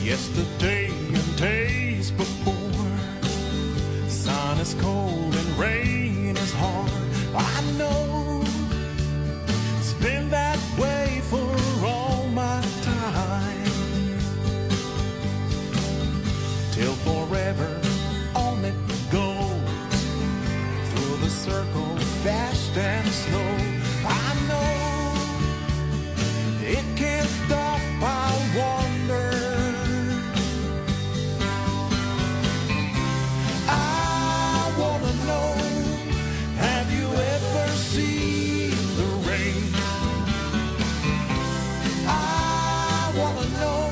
Yesterday and days before, sun is cold and rain is hard. I know it's been that way for all my time, till forever on it goes, through the circle fast and slow. I know it can't stop, I wonder. I wanna know, have you ever seen the rain? I wanna know,